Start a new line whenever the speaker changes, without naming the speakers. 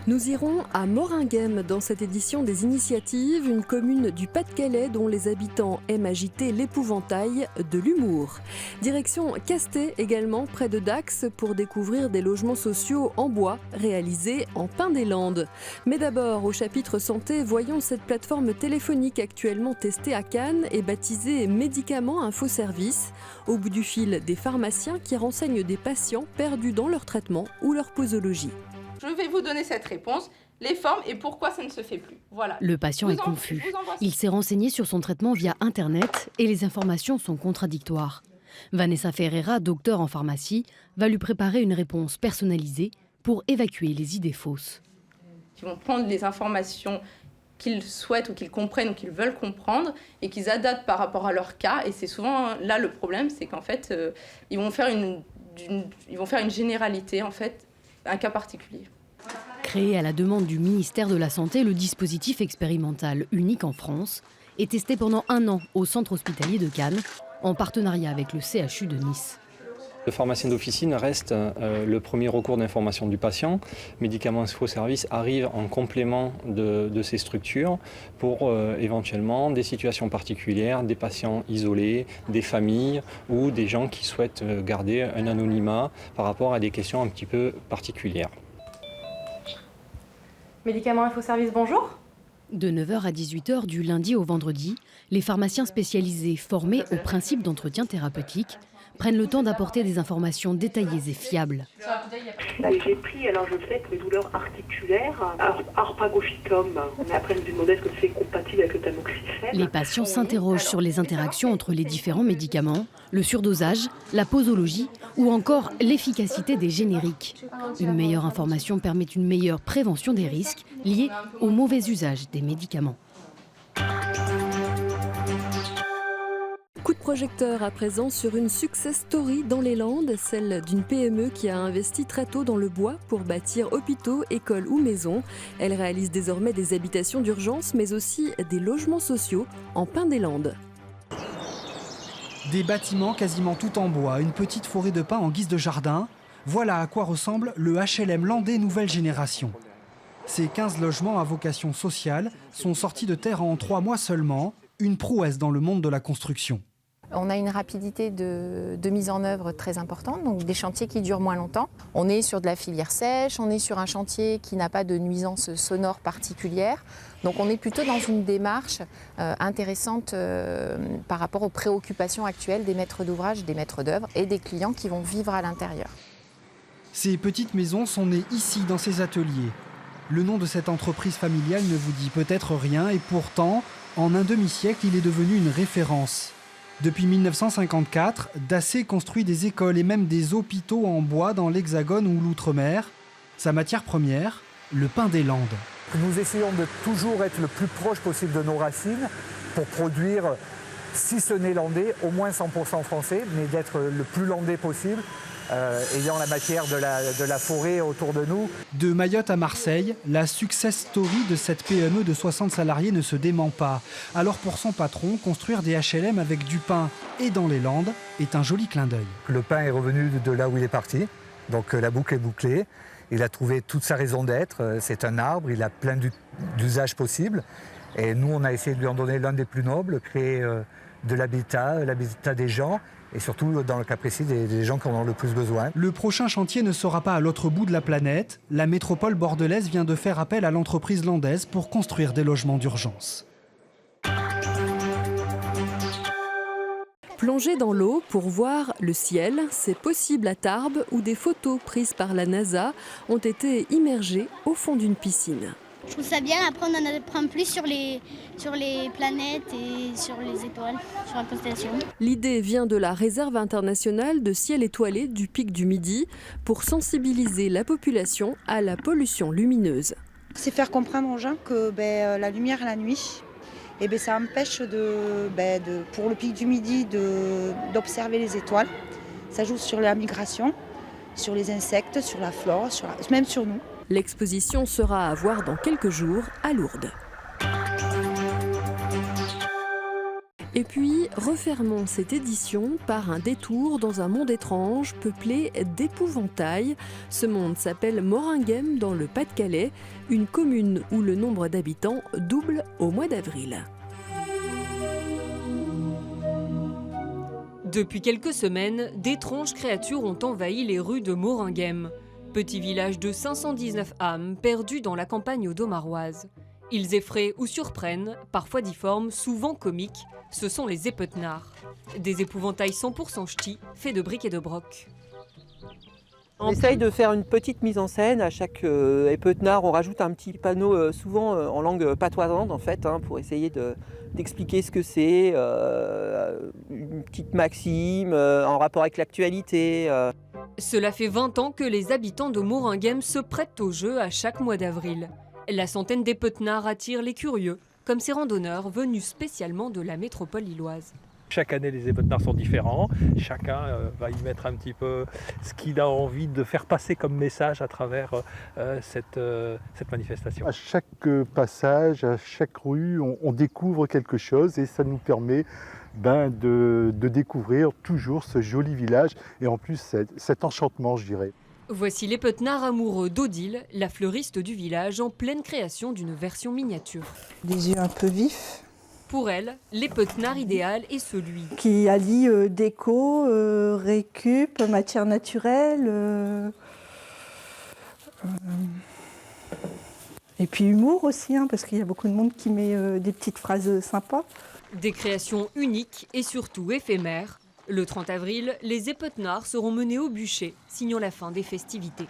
Nous irons à Moringhem dans cette édition des Initiatives, une commune du Pas-de-Calais dont les habitants aiment agiter l'épouvantail de l'humour. Direction Castet également, près de Dax, pour découvrir des logements sociaux en bois réalisés en pin des Landes. Mais d'abord, au chapitre santé, voyons cette plateforme téléphonique actuellement testée à Cannes et baptisée Médicaments Info Service. Au bout du fil, des pharmaciens qui renseignent des patients perdus dans leur traitement ou leur posologie.
Je vais vous donner cette réponse, les formes et pourquoi ça ne se fait plus. Voilà.
Le patient est confus. Il s'est renseigné sur son traitement via Internet et les informations sont contradictoires. Vanessa Ferreira, docteur en pharmacie, va lui préparer une réponse personnalisée pour évacuer les idées fausses.
Ils vont prendre les informations qu'ils souhaitent ou qu'ils comprennent ou qu'ils veulent comprendre et qu'ils adaptent par rapport à leur cas. Et c'est souvent là le problème, c'est qu'en fait, ils vont faire une généralité, en fait, un cas particulier.
Créé à la demande du ministère de la Santé, le dispositif expérimental unique en France est testé pendant 1 an au centre hospitalier de Cannes, en partenariat avec le CHU de Nice.
Le pharmacien d'officine reste le premier recours d'information du patient. Médicaments Info Service arrive en complément de ces structures pour éventuellement des situations particulières, des patients isolés, des familles ou des gens qui souhaitent garder un anonymat par rapport à des questions un petit peu particulières.
Médicaments Info Service, bonjour.
De 9h à 18h du lundi au vendredi, les pharmaciens spécialisés formés au principe d'entretien thérapeutique prennent le temps d'apporter des informations détaillées et fiables.
J'ai pris, alors je sais que mes douleurs articulaires, arpagophytum, mais après je me demandais est-ce que c'est compatible avec le tamoxifène.
Les patients s'interrogent sur les interactions entre les différents médicaments, le surdosage, la posologie ou encore l'efficacité des génériques. Une meilleure information permet une meilleure prévention des risques liés au mauvais usage des médicaments.
Coup de projecteur à présent sur une success story dans les Landes, celle d'une PME qui a investi très tôt dans le bois pour bâtir hôpitaux, écoles ou maisons. Elle réalise désormais des habitations d'urgence mais aussi des logements sociaux en pin des Landes.
Des bâtiments quasiment tout en bois, une petite forêt de pins en guise de jardin. Voilà à quoi ressemble le HLM landais nouvelle génération. Ces 15 logements à vocation sociale sont sortis de terre en 3 mois seulement, une prouesse dans le monde de la construction.
On a une rapidité de mise en œuvre très importante, donc des chantiers qui durent moins longtemps. On est sur de la filière sèche, on est sur un chantier qui n'a pas de nuisance sonore particulière. Donc on est plutôt dans une démarche intéressante par rapport aux préoccupations actuelles des maîtres d'ouvrage, des maîtres d'œuvre et des clients qui vont vivre à l'intérieur.
Ces petites maisons sont nées ici, dans ces ateliers. Le nom de cette entreprise familiale ne vous dit peut-être rien et pourtant, en un demi-siècle, il est devenu une référence. Depuis 1954, Dassé construit des écoles et même des hôpitaux en bois dans l'Hexagone ou l'Outre-mer. Sa matière première, le pin des Landes.
Nous essayons de toujours être le plus proche possible de nos racines pour produire, si ce n'est landais, au moins 100% français, mais d'être le plus landais possible, ayant la matière de la forêt autour de nous.
De Mayotte à Marseille, la success story de cette PME de 60 salariés ne se dément pas. Alors pour son patron, construire des HLM avec du pin et dans les Landes est un joli clin d'œil.
Le pin est revenu de là où il est parti, donc la boucle est bouclée. Il a trouvé toute sa raison d'être, c'est un arbre, il a plein d'usages possibles. Et nous, on a essayé de lui en donner l'un des plus nobles, créer de l'habitat des gens, et surtout, dans le cas précis, des gens qui en ont le plus besoin.
Le prochain chantier ne sera pas à l'autre bout de la planète. La métropole bordelaise vient de faire appel à l'entreprise landaise pour construire des logements d'urgence.
Plonger dans l'eau pour voir le ciel, c'est possible à Tarbes où des photos prises par la NASA ont été immergées au fond d'une piscine.
Je trouve ça bien, après on en apprend plus sur les planètes et sur les étoiles, sur la constellation.
L'idée vient de la réserve internationale de ciel étoilé du Pic du Midi pour sensibiliser la population à la pollution lumineuse.
C'est faire comprendre aux gens que la lumière la nuit, ça empêche pour le Pic du Midi d'observer les étoiles. Ça joue sur la migration, sur les insectes, sur la flore, même sur nous.
L'exposition sera à voir dans quelques jours à Lourdes. Et puis, refermons cette édition par un détour dans un monde étrange peuplé d'épouvantails. Ce monde s'appelle Moringhem dans le Pas-de-Calais, une commune où le nombre d'habitants double au mois d'avril.
Depuis quelques semaines, d'étranges créatures ont envahi les rues de Moringhem, petit village de 519 âmes perdu dans la campagne audomaroise. Ils effraient ou surprennent, parfois difformes, souvent comiques, ce sont les épeutenards. Des épouvantails 100% ch'tis, faits de briques et de broc.
On essaye de faire une petite mise en scène. À chaque épeutenard, on rajoute un petit panneau, souvent en langue patoisante en fait, pour essayer d'expliquer ce que c'est, une petite maxime en rapport avec l'actualité.
Cela fait 20 ans que les habitants de Moringhem se prêtent au jeu à chaque mois d'avril. La centaine d'épeutenards attire les curieux, comme ces randonneurs venus spécialement de la métropole lilloise.
Chaque année, les épeutenards sont différents. Chacun va y mettre un petit peu ce qu'il a envie de faire passer comme message à travers cette manifestation.
À chaque passage, à chaque rue, on découvre quelque chose et ça nous permet de découvrir toujours ce joli village et en plus cet enchantement, je dirais.
Voici l'épeutenard amoureux d'Odile, la fleuriste du village, en pleine création d'une version miniature.
Des yeux un peu vifs.
Pour elle, l'épeutenard idéal est celui
qui allie déco, récup, matière naturelle, et puis humour aussi, parce qu'il y a beaucoup de monde qui met des petites phrases sympas.
Des créations uniques et surtout éphémères. Le 30 avril, les épeutenards seront menés au bûcher, signant la fin des festivités.